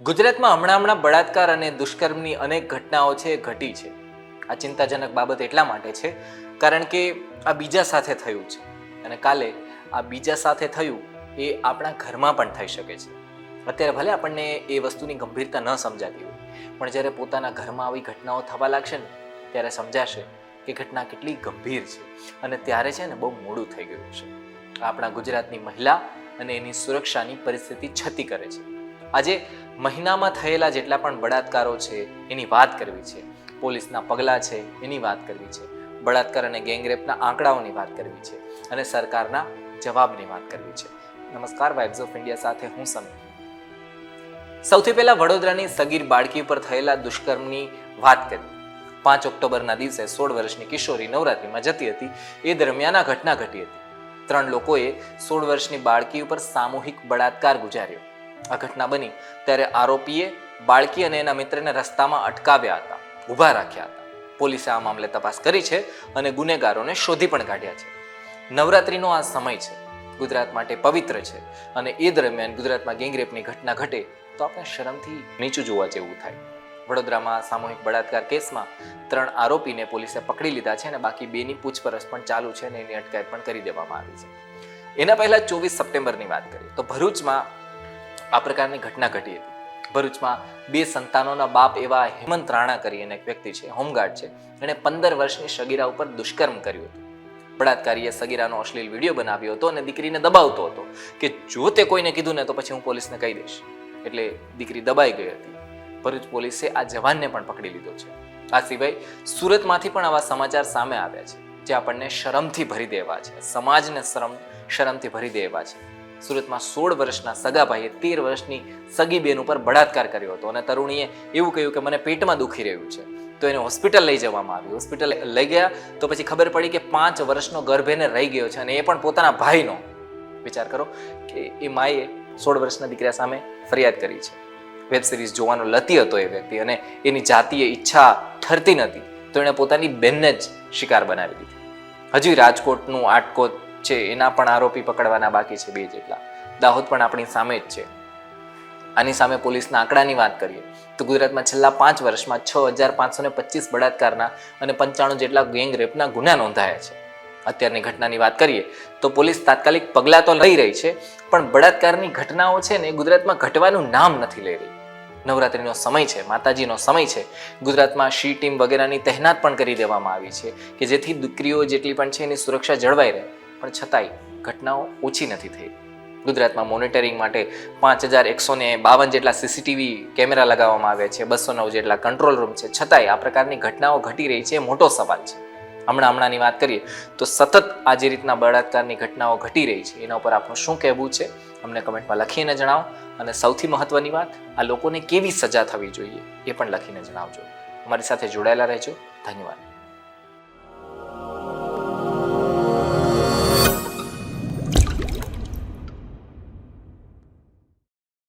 ગુજરાતમાં હમણાં બળાત્કાર અને દુષ્કર્મની અનેક ઘટનાઓ છે ઘટી છે. આ ચિંતાજનક બાબત એટલા માટે છે કારણ કે આ બીજા સાથે થયું છે અને કાલે આ બીજા સાથે થયું એ આપણા ઘરમાં પણ થઈ શકે છે. અત્યારે ભલે આપણને એ વસ્તુની ગંભીરતા ન સમજાતી હોય, પણ જ્યારે પોતાના ઘરમાં આવી ઘટનાઓ થવા લાગશે ને ત્યારે સમજાશે કે ઘટના કેટલી ગંભીર છે અને ત્યારે છે ને બહુ મોડું થઈ ગયું છે. આપણા ગુજરાતની મહિલા અને એની સુરક્ષાની પરિસ્થિતિ છતી કરે છે. આજે મહિનામાં થયેલા જેટલા પણ બળાત્કારો છે એની વાત કરવી છે, પોલીસના પગલાં છે એની વાત કરવી છે, બળાત્કાર અને ગેંગરેપના આંકડાઓની વાત કરવી છે અને સરકારના જવાબની વાત કરવી છે. નમસ્કાર, વાઇબ્સ ઓફ ઇન્ડિયા સાથે હું સમીર. સૌથી પહેલા વડોદરાની સગીર બાળકી પર થયેલા દુષ્કર્મની વાત કરી. 5 ઓક્ટોબરના દિવસે 16 વર્ષની કિશોરી નવરાત્રીમાં જતી હતી. એ દરમિયાન આ ઘટના ઘટી હતી. 3 લોકોએ 16 વર્ષની બાળકી ઉપર સામૂહિક બળાત્કાર ગુજાર્યો. આ ઘટના બની ત્યારે આરોપીએ બાળકી અને એના મિત્રને રસ્તામાં અટકાવ્યા હતા, ઊભા રાખ્યા હતા. પોલીસે આ મામલે તપાસ કરી છે અને ગુનેગારોને શોધી પણ કાઢ્યા છે. નવરાત્રીનો આ સમય છે, ગુજરાત માટે પવિત્ર છે અને એ દરમિયાન ગુજરાતમાં ગેંગરેપની ઘટના ઘટે તો આપણે શરમથી નીચું જોવા જેવું થાય. વડોદરામાં સામૂહિક બળાત્કાર કેસમાં 3 આરોપીને પોલીસે પકડી લીધા છે અને બાકી 2ની પૂછપરછ પણ ચાલુ છે અને એની અટકાયત પણ કરી દેવામાં આવી છે. એના પહેલા 24 સપ્ટેમ્બરની વાત કરીએ તો ભરૂચમાં આ પ્રકારની ઘટના ઘટી હતી. ભરૂચમાં 2 સંતાનોના બાપ એવા હેમંત રાણા કરીને એક વ્યક્તિ છે, હોમગાર્ડ છે, એણે 15 વર્ષની સગીરા ઉપર દુષ્કર્મ કર્યું હતું. બળાત્કારીએ સગીરાનો અશ્લીલ વિડીયો બનાવ્યો હતો અને દીકરીને દબાવતો હતો કે જો તે કોઈને કીધું ને તો પછી હું પોલીસને કહી દઈશ. એટલે દીકરી દબાઈ ગઈ હતી. ભરૂચ પોલીસે આ જવાનને પણ પકડી લીધો છે. આ સિવાય સુરતમાંથી પણ આવા સમાચાર સામે આવ્યા છે જે આપણને શરમથી ભરી દેવા છે, સમાજને શરમથી ભરી દેવા છે. સુરતમાં 16 વર્ષના સગાભાઈએ 13 વર્ષની સગી બેન ઉપર બળાત્કાર કર્યો હતો અને તરુણીએ એવું કહ્યું કે મને પેટમાં દુખી રહ્યું છે, તો એને હોસ્પિટલ લઈ જવામાં આવી. હોસ્પિટલ લઈ ગયા તો પછી ખબર પડી કે 5 વર્ષનો ગર્ભ એને રહી ગયો છે અને એ પણ પોતાના ભાઈનો. વિચાર કરો કે એ માએ 16 વર્ષના દીકરા સામે ફરિયાદ કરી છે. વેબ સિરીઝ જોવાનો લતી હતો એ વ્યક્તિ અને એની જાતીય ઈચ્છા ઠરતી નથી તો એણે પોતાની બેનને જ શિકાર બનાવી દીધી. હજી રાજકોટનું આટકોટ છે એના પણ આરોપી પકડવાના બાકી છે 2 જેટલા. દાહોદ પણ આપણી સામે જ છે. આની સામે પોલીસના આંકડાની વાત કરીએ તો ગુજરાતમાં છેલ્લા 5 વર્ષમાં 6525 બળાત્કારના અને 95 જેટલા ગેંગ રેપના ગુના નોંધાયા છે. અત્યારની ઘટનાની વાત કરીએ તો પોલીસ તાત્કાલિક પગલાં તો લઈ રહી છે, પણ બળાત્કારની ઘટનાઓ છે ને ગુજરાતમાં ઘટવાનું નામ નથી લઈ રહી. નવરાત્રીનો સમય છે, માતાજીનો સમય છે. ગુજરાતમાં શી ટીમ વગેરેની તહેનાત પણ કરી દેવામાં આવી છે કે જેથી દીકરીઓ જેટલી પણ છે એની સુરક્ષા જળવાઈ રહે, પણ છતાંય ઘટનાઓ ઓછી નથી થઈ. ગુજરાતમાં મોનિટરિંગ માટે 5152 જેટલા સીસીટીવી કેમેરા લગાવવામાં આવ્યા છે, 209 જેટલા કંટ્રોલ રૂમ છે, છતાંય આ પ્રકારની ઘટનાઓ ઘટી રહી છે એ મોટો સવાલ છે. હમણાંની વાત કરીએ તો સતત આ જે રીતના બળાત્કારની ઘટનાઓ ઘટી રહી છે એના ઉપર આપણું શું કહેવું છે અમને કમેન્ટમાં લખીને જણાવો. અને સૌથી મહત્વની વાત, આ લોકોને કેવી સજા થવી જોઈએ એ પણ લખીને જણાવજો. અમારી સાથે જોડાયેલા રહેજો. ધન્યવાદ.